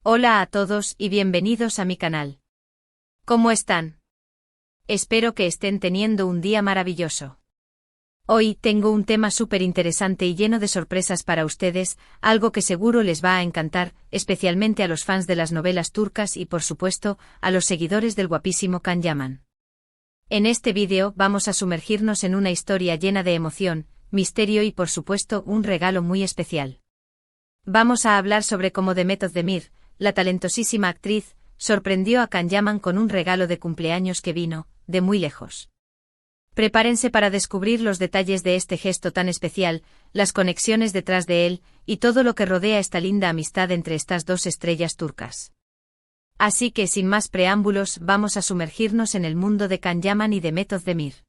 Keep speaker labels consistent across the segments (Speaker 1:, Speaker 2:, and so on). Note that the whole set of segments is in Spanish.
Speaker 1: Hola a todos y bienvenidos a mi canal. ¿Cómo están? Espero que estén teniendo un día maravilloso. Hoy tengo un tema súper interesante y lleno de sorpresas para ustedes, algo que seguro les va a encantar, especialmente a los fans de las novelas turcas y por supuesto, a los seguidores del guapísimo Can Yaman. En este vídeo vamos a sumergirnos en una historia llena de emoción, misterio y por supuesto un regalo muy especial. Vamos a hablar sobre cómo Demet Özdemir, la talentosísima actriz, sorprendió a Can Yaman con un regalo de cumpleaños que vino, de muy lejos. Prepárense para descubrir los detalles de este gesto tan especial, las conexiones detrás de él, y todo lo que rodea esta linda amistad entre estas dos estrellas turcas. Así que sin más preámbulos vamos a sumergirnos en el mundo de Can Yaman y Demet Özdemir.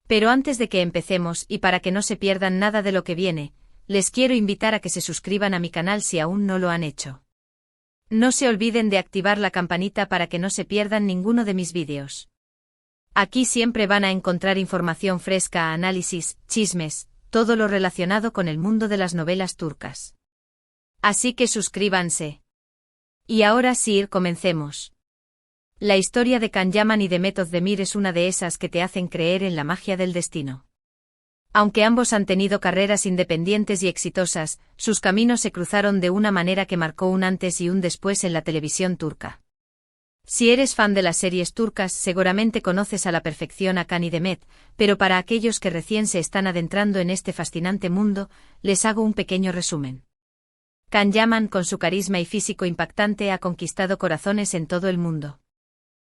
Speaker 1: Pero antes de que empecemos y para que no se pierdan nada de lo que viene, les quiero invitar a que se suscriban a mi canal si aún no lo han hecho. No se olviden de activar la campanita para que no se pierdan ninguno de mis vídeos. Aquí siempre van a encontrar información fresca, análisis, chismes, todo lo relacionado con el mundo de las novelas turcas. Así que suscríbanse. Y ahora sí, comencemos. La historia de Can Yaman y Demet Özdemir es una de esas que te hacen creer en la magia del destino. Aunque ambos han tenido carreras independientes y exitosas, sus caminos se cruzaron de una manera que marcó un antes y un después en la televisión turca. Si eres fan de las series turcas, seguramente conoces a la perfección a Can y Demet, pero para aquellos que recién se están adentrando en este fascinante mundo, les hago un pequeño resumen. Can Yaman, con su carisma y físico impactante, ha conquistado corazones en todo el mundo.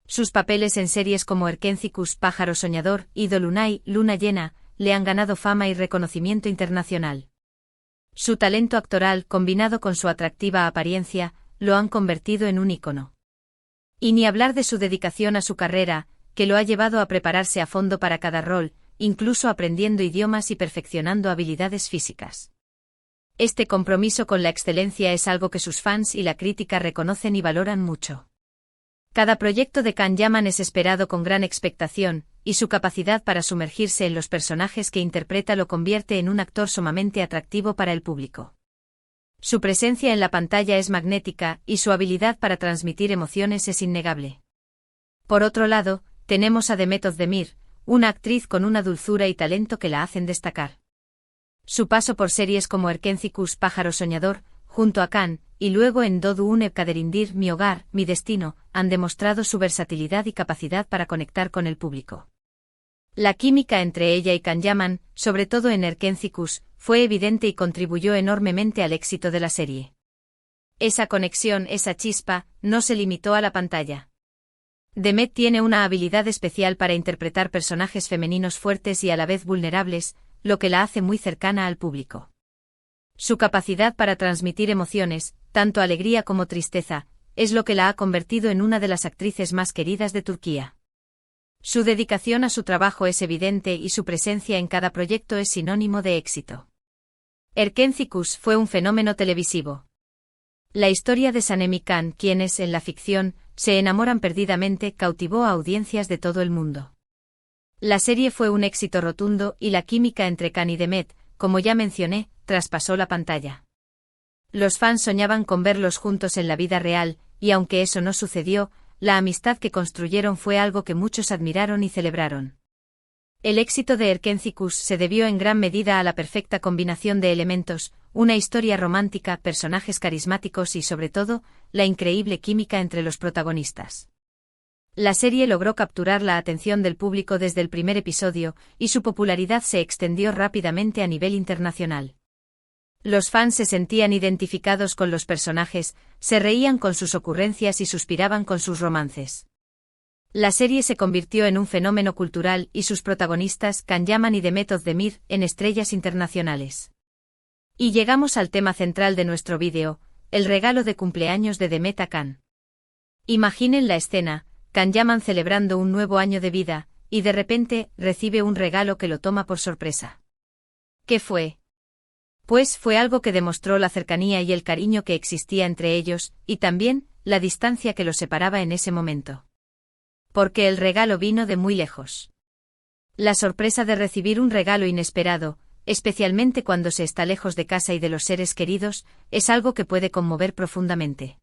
Speaker 1: Sus papeles en series como Erkencikus, Pájaro Soñador, y Dolunay, Luna Llena, le han ganado fama y reconocimiento internacional. Su talento actoral, combinado con su atractiva apariencia, lo han convertido en un ícono. Y ni hablar de su dedicación a su carrera, que lo ha llevado a prepararse a fondo para cada rol, incluso aprendiendo idiomas y perfeccionando habilidades físicas. Este compromiso con la excelencia es algo que sus fans y la crítica reconocen y valoran mucho. Cada proyecto de Can Yaman es esperado con gran expectación, y su capacidad para sumergirse en los personajes que interpreta lo convierte en un actor sumamente atractivo para el público. Su presencia en la pantalla es magnética, y su habilidad para transmitir emociones es innegable. Por otro lado, tenemos a Demet Özdemir, una actriz con una dulzura y talento que la hacen destacar. Su paso por series como Erkencikus, Pájaro Soñador, junto a Can, y luego en Doğduğun Kaderindir, Mi Hogar, Mi Destino, han demostrado su versatilidad y capacidad para conectar con el público. La química entre ella y Can Yaman, sobre todo en Erkencikus, fue evidente y contribuyó enormemente al éxito de la serie. Esa conexión, esa chispa, no se limitó a la pantalla. Demet tiene una habilidad especial para interpretar personajes femeninos fuertes y a la vez vulnerables, lo que la hace muy cercana al público. Su capacidad para transmitir emociones, tanto alegría como tristeza, es lo que la ha convertido en una de las actrices más queridas de Turquía. Su dedicación a su trabajo es evidente y su presencia en cada proyecto es sinónimo de éxito. Erkencikus fue un fenómeno televisivo. La historia de Sanem y Can, quienes, en la ficción, se enamoran perdidamente, cautivó a audiencias de todo el mundo. La serie fue un éxito rotundo y la química entre Can y Demet, como ya mencioné, traspasó la pantalla. Los fans soñaban con verlos juntos en la vida real, y aunque eso no sucedió, la amistad que construyeron fue algo que muchos admiraron y celebraron. El éxito de Erkencikus se debió en gran medida a la perfecta combinación de elementos, una historia romántica, personajes carismáticos y sobre todo, la increíble química entre los protagonistas. La serie logró capturar la atención del público desde el primer episodio, y su popularidad se extendió rápidamente a nivel internacional. Los fans se sentían identificados con los personajes, se reían con sus ocurrencias y suspiraban con sus romances. La serie se convirtió en un fenómeno cultural y sus protagonistas, Can Yaman y Demet Özdemir, en estrellas internacionales. Y llegamos al tema central de nuestro vídeo, el regalo de cumpleaños de Demet a Can. Imaginen la escena, Can Yaman celebrando un nuevo año de vida, y de repente, recibe un regalo que lo toma por sorpresa. ¿Qué fue? Pues fue algo que demostró la cercanía y el cariño que existía entre ellos, y también, la distancia que los separaba en ese momento. Porque el regalo vino de muy lejos. La sorpresa de recibir un regalo inesperado, especialmente cuando se está lejos de casa y de los seres queridos, es algo que puede conmover profundamente.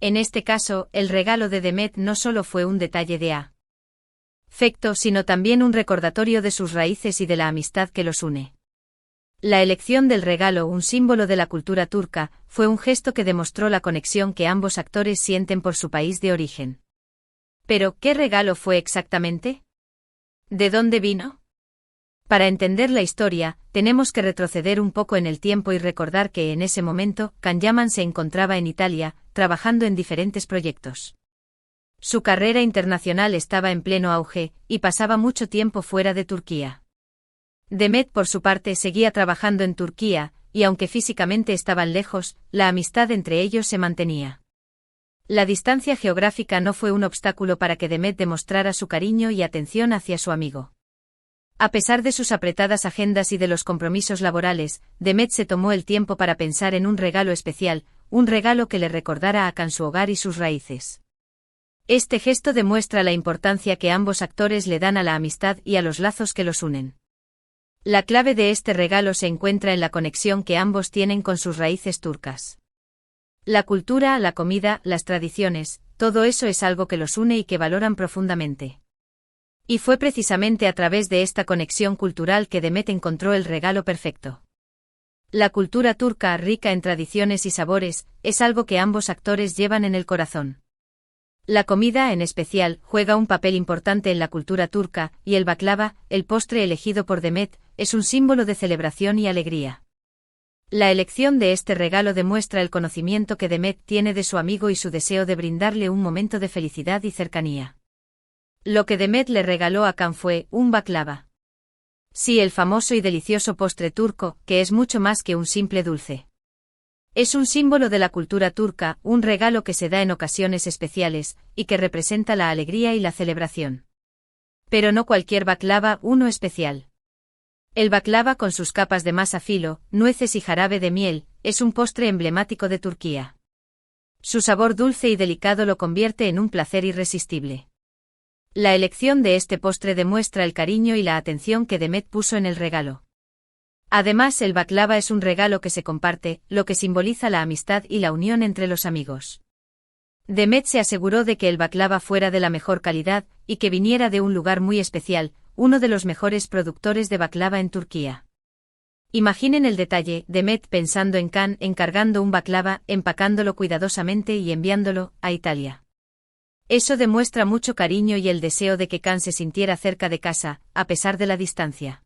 Speaker 1: En este caso, el regalo de Demet no solo fue un detalle de afecto, sino también un recordatorio de sus raíces y de la amistad que los une. La elección del regalo, un símbolo de la cultura turca, fue un gesto que demostró la conexión que ambos actores sienten por su país de origen. Pero, ¿qué regalo fue exactamente? ¿De dónde vino? Para entender la historia, tenemos que retroceder un poco en el tiempo y recordar que en ese momento, Can Yaman se encontraba en Italia, trabajando en diferentes proyectos. Su carrera internacional estaba en pleno auge, y pasaba mucho tiempo fuera de Turquía. Demet, por su parte, seguía trabajando en Turquía, y aunque físicamente estaban lejos, la amistad entre ellos se mantenía. La distancia geográfica no fue un obstáculo para que Demet demostrara su cariño y atención hacia su amigo. A pesar de sus apretadas agendas y de los compromisos laborales, Demet se tomó el tiempo para pensar en un regalo especial, un regalo que le recordara a Can su hogar y sus raíces. Este gesto demuestra la importancia que ambos actores le dan a la amistad y a los lazos que los unen. La clave de este regalo se encuentra en la conexión que ambos tienen con sus raíces turcas. La cultura, la comida, las tradiciones, todo eso es algo que los une y que valoran profundamente. Y fue precisamente a través de esta conexión cultural que Demet encontró el regalo perfecto. La cultura turca, rica en tradiciones y sabores, es algo que ambos actores llevan en el corazón. La comida, en especial, juega un papel importante en la cultura turca, y el baklava, el postre elegido por Demet, es un símbolo de celebración y alegría. La elección de este regalo demuestra el conocimiento que Demet tiene de su amigo y su deseo de brindarle un momento de felicidad y cercanía. Lo que Demet le regaló a Can fue un baklava. Sí, el famoso y delicioso postre turco, que es mucho más que un simple dulce. Es un símbolo de la cultura turca, un regalo que se da en ocasiones especiales, y que representa la alegría y la celebración. Pero no cualquier baklava, uno especial. El baklava, con sus capas de masa filo, nueces y jarabe de miel, es un postre emblemático de Turquía. Su sabor dulce y delicado lo convierte en un placer irresistible. La elección de este postre demuestra el cariño y la atención que Demet puso en el regalo. Además, el baklava es un regalo que se comparte, lo que simboliza la amistad y la unión entre los amigos. Demet se aseguró de que el baklava fuera de la mejor calidad, y que viniera de un lugar muy especial, uno de los mejores productores de baklava en Turquía. Imaginen el detalle, Demet pensando en Can, encargando un baklava, empacándolo cuidadosamente y enviándolo a Italia. Eso demuestra mucho cariño y el deseo de que Can se sintiera cerca de casa, a pesar de la distancia.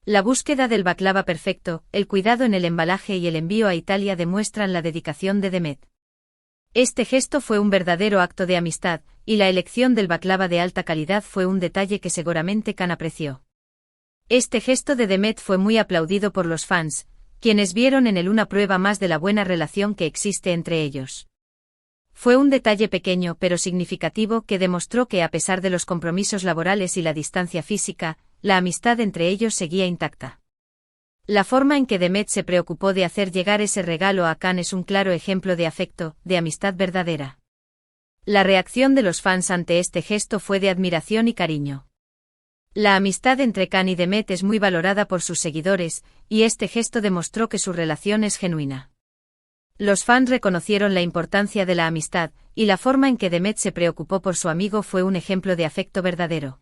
Speaker 1: La búsqueda del baklava perfecto, el cuidado en el embalaje y el envío a Italia demuestran la dedicación de Demet. Este gesto fue un verdadero acto de amistad, y la elección del baklava de alta calidad fue un detalle que seguramente Can apreció. Este gesto de Demet fue muy aplaudido por los fans, quienes vieron en él una prueba más de la buena relación que existe entre ellos. Fue un detalle pequeño pero significativo que demostró que a pesar de los compromisos laborales y la distancia física, la amistad entre ellos seguía intacta. La forma en que Demet se preocupó de hacer llegar ese regalo a Can es un claro ejemplo de afecto, de amistad verdadera. La reacción de los fans ante este gesto fue de admiración y cariño. La amistad entre Can y Demet es muy valorada por sus seguidores, y este gesto demostró que su relación es genuina. Los fans reconocieron la importancia de la amistad, y la forma en que Demet se preocupó por su amigo fue un ejemplo de afecto verdadero.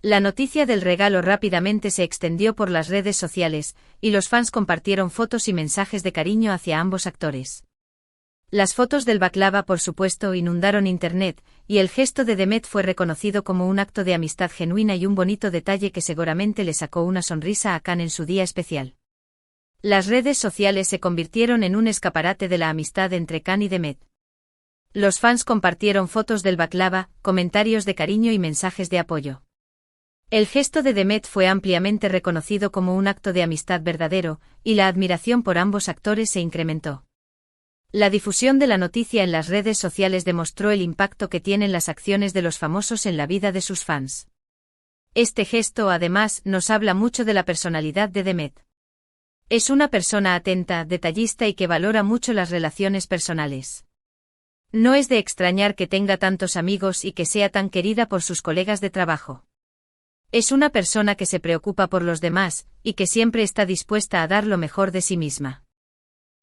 Speaker 1: La noticia del regalo rápidamente se extendió por las redes sociales, y los fans compartieron fotos y mensajes de cariño hacia ambos actores. Las fotos del baklava, por supuesto, inundaron internet, y el gesto de Demet fue reconocido como un acto de amistad genuina y un bonito detalle que seguramente le sacó una sonrisa a Can en su día especial. Las redes sociales se convirtieron en un escaparate de la amistad entre Can y Demet. Los fans compartieron fotos del baklava, comentarios de cariño y mensajes de apoyo. El gesto de Demet fue ampliamente reconocido como un acto de amistad verdadero, y la admiración por ambos actores se incrementó. La difusión de la noticia en las redes sociales demostró el impacto que tienen las acciones de los famosos en la vida de sus fans. Este gesto, además, nos habla mucho de la personalidad de Demet. Es una persona atenta, detallista y que valora mucho las relaciones personales. No es de extrañar que tenga tantos amigos y que sea tan querida por sus colegas de trabajo. Es una persona que se preocupa por los demás, y que siempre está dispuesta a dar lo mejor de sí misma.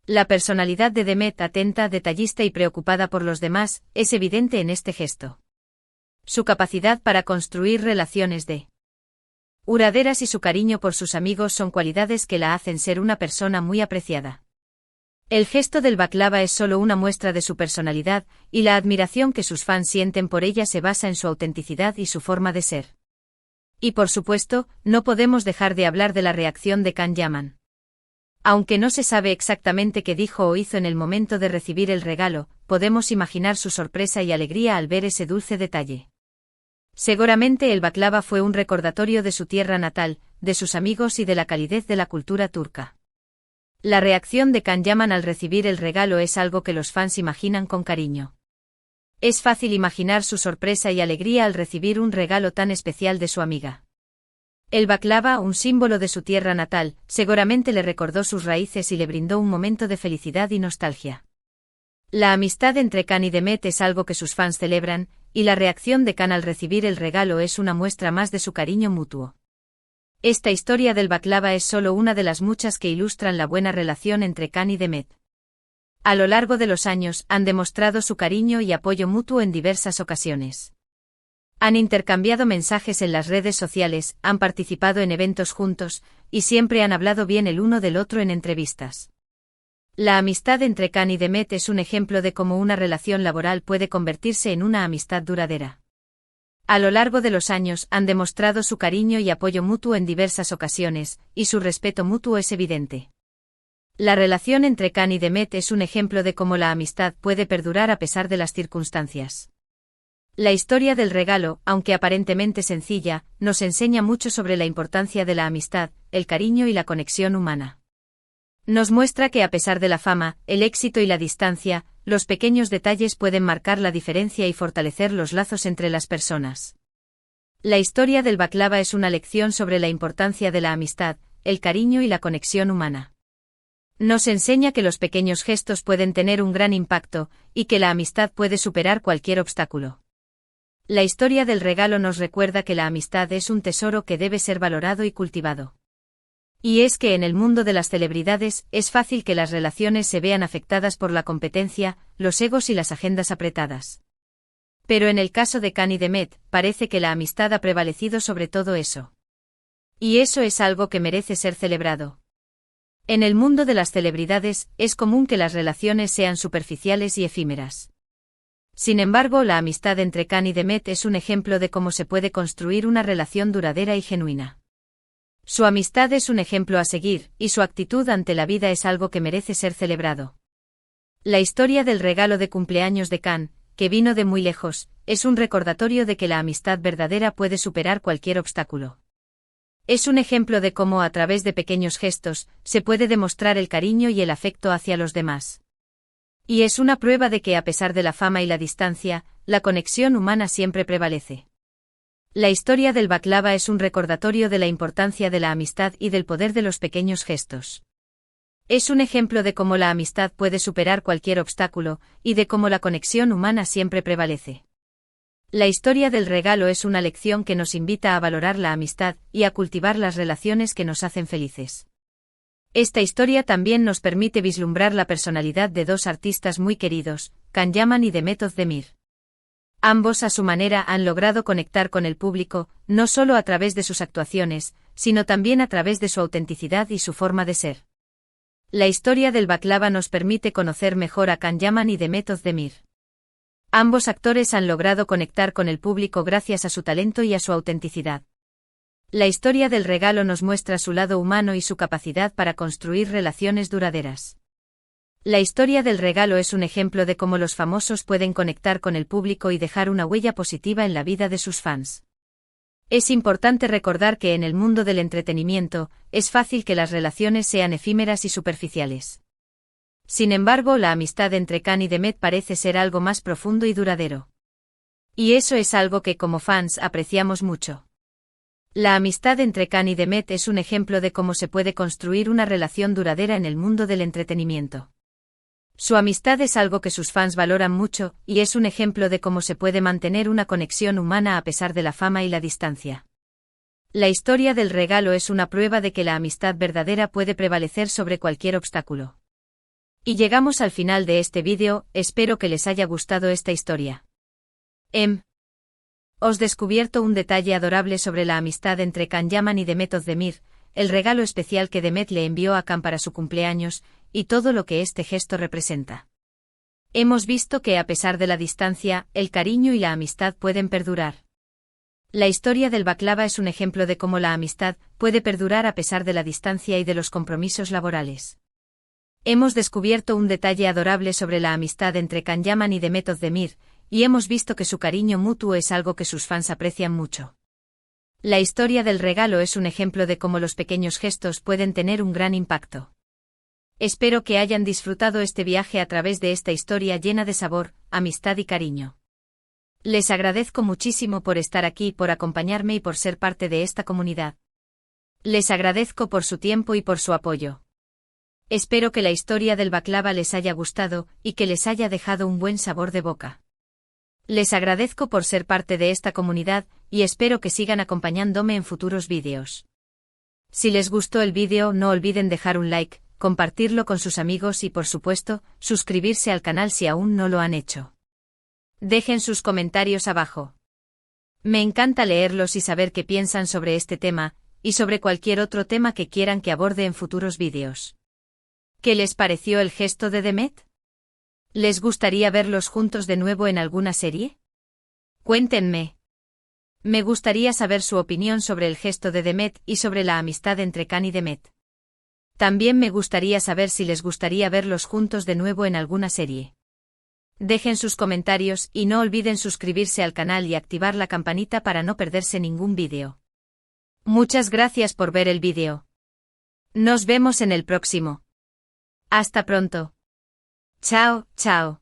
Speaker 1: La personalidad de Demet, atenta, detallista y preocupada por los demás, es evidente en este gesto. Su capacidad para construir relaciones duraderas y su cariño por sus amigos son cualidades que la hacen ser una persona muy apreciada. El gesto del baklava es solo una muestra de su personalidad, y la admiración que sus fans sienten por ella se basa en su autenticidad y su forma de ser. Y por supuesto, no podemos dejar de hablar de la reacción de Can Yaman. Aunque no se sabe exactamente qué dijo o hizo en el momento de recibir el regalo, podemos imaginar su sorpresa y alegría al ver ese dulce detalle. Seguramente el baklava fue un recordatorio de su tierra natal, de sus amigos y de la calidez de la cultura turca. La reacción de Can Yaman al recibir el regalo es algo que los fans imaginan con cariño. Es fácil imaginar su sorpresa y alegría al recibir un regalo tan especial de su amiga. El baklava, un símbolo de su tierra natal, seguramente le recordó sus raíces y le brindó un momento de felicidad y nostalgia. La amistad entre Can y Demet es algo que sus fans celebran, y la reacción de Can al recibir el regalo es una muestra más de su cariño mutuo. Esta historia del baklava es solo una de las muchas que ilustran la buena relación entre Can y Demet. A lo largo de los años, han demostrado su cariño y apoyo mutuo en diversas ocasiones. Han intercambiado mensajes en las redes sociales, han participado en eventos juntos, y siempre han hablado bien el uno del otro en entrevistas. La amistad entre Can y Demet es un ejemplo de cómo una relación laboral puede convertirse en una amistad duradera. A lo largo de los años han demostrado su cariño y apoyo mutuo en diversas ocasiones, y su respeto mutuo es evidente. La relación entre Can y Demet es un ejemplo de cómo la amistad puede perdurar a pesar de las circunstancias. La historia del regalo, aunque aparentemente sencilla, nos enseña mucho sobre la importancia de la amistad, el cariño y la conexión humana. Nos muestra que a pesar de la fama, el éxito y la distancia, los pequeños detalles pueden marcar la diferencia y fortalecer los lazos entre las personas. La historia del baklava es una lección sobre la importancia de la amistad, el cariño y la conexión humana. Nos enseña que los pequeños gestos pueden tener un gran impacto, y que la amistad puede superar cualquier obstáculo. La historia del regalo nos recuerda que la amistad es un tesoro que debe ser valorado y cultivado. Y es que en el mundo de las celebridades, es fácil que las relaciones se vean afectadas por la competencia, los egos y las agendas apretadas. Pero en el caso de Can y Demet, parece que la amistad ha prevalecido sobre todo eso. Y eso es algo que merece ser celebrado. En el mundo de las celebridades, es común que las relaciones sean superficiales y efímeras. Sin embargo, la amistad entre Can y Demet es un ejemplo de cómo se puede construir una relación duradera y genuina. Su amistad es un ejemplo a seguir, y su actitud ante la vida es algo que merece ser celebrado. La historia del regalo de cumpleaños de Can, que vino de muy lejos, es un recordatorio de que la amistad verdadera puede superar cualquier obstáculo. Es un ejemplo de cómo a través de pequeños gestos, se puede demostrar el cariño y el afecto hacia los demás. Y es una prueba de que a pesar de la fama y la distancia, la conexión humana siempre prevalece. La historia del baklava es un recordatorio de la importancia de la amistad y del poder de los pequeños gestos. Es un ejemplo de cómo la amistad puede superar cualquier obstáculo, y de cómo la conexión humana siempre prevalece. La historia del regalo es una lección que nos invita a valorar la amistad y a cultivar las relaciones que nos hacen felices. Esta historia también nos permite vislumbrar la personalidad de dos artistas muy queridos, Can Yaman y Demet Özdemir. Ambos a su manera han logrado conectar con el público, no solo a través de sus actuaciones, sino también a través de su autenticidad y su forma de ser. La historia del baklava nos permite conocer mejor a Can Yaman y Demet Özdemir. Ambos actores han logrado conectar con el público gracias a su talento y a su autenticidad. La historia del regalo nos muestra su lado humano y su capacidad para construir relaciones duraderas. La historia del regalo es un ejemplo de cómo los famosos pueden conectar con el público y dejar una huella positiva en la vida de sus fans. Es importante recordar que en el mundo del entretenimiento, es fácil que las relaciones sean efímeras y superficiales. Sin embargo, la amistad entre Can y Demet parece ser algo más profundo y duradero. Y eso es algo que como fans apreciamos mucho. La amistad entre Can y Demet es un ejemplo de cómo se puede construir una relación duradera en el mundo del entretenimiento. Su amistad es algo que sus fans valoran mucho, y es un ejemplo de cómo se puede mantener una conexión humana a pesar de la fama y la distancia. La historia del regalo es una prueba de que la amistad verdadera puede prevalecer sobre cualquier obstáculo. Y llegamos al final de este vídeo, espero que les haya gustado esta historia. Os descubierto un detalle adorable sobre la amistad entre Can Yaman y Demet Özdemir, el regalo especial que Demet le envió a Can para su cumpleaños, y todo lo que este gesto representa. Hemos visto que a pesar de la distancia, el cariño y la amistad pueden perdurar. La historia del baklava es un ejemplo de cómo la amistad puede perdurar a pesar de la distancia y de los compromisos laborales. Hemos descubierto un detalle adorable sobre la amistad entre Can Yaman y Demet Özdemir, y hemos visto que su cariño mutuo es algo que sus fans aprecian mucho. La historia del regalo es un ejemplo de cómo los pequeños gestos pueden tener un gran impacto. Espero que hayan disfrutado este viaje a través de esta historia llena de sabor, amistad y cariño. Les agradezco muchísimo por estar aquí, por acompañarme y por ser parte de esta comunidad. Les agradezco por su tiempo y por su apoyo. Espero que la historia del baklava les haya gustado y que les haya dejado un buen sabor de boca. Les agradezco por ser parte de esta comunidad y espero que sigan acompañándome en futuros vídeos. Si les gustó el vídeo, no olviden dejar un like, compartirlo con sus amigos y por supuesto, suscribirse al canal si aún no lo han hecho. Dejen sus comentarios abajo. Me encanta leerlos y saber qué piensan sobre este tema, y sobre cualquier otro tema que quieran que aborde en futuros vídeos. ¿Qué les pareció el gesto de Demet? ¿Les gustaría verlos juntos de nuevo en alguna serie? Cuéntenme. Me gustaría saber su opinión sobre el gesto de Demet y sobre la amistad entre Can y Demet. También me gustaría saber si les gustaría verlos juntos de nuevo en alguna serie. Dejen sus comentarios y no olviden suscribirse al canal y activar la campanita para no perderse ningún vídeo. Muchas gracias por ver el vídeo. Nos vemos en el próximo. Hasta pronto. Chao, chao.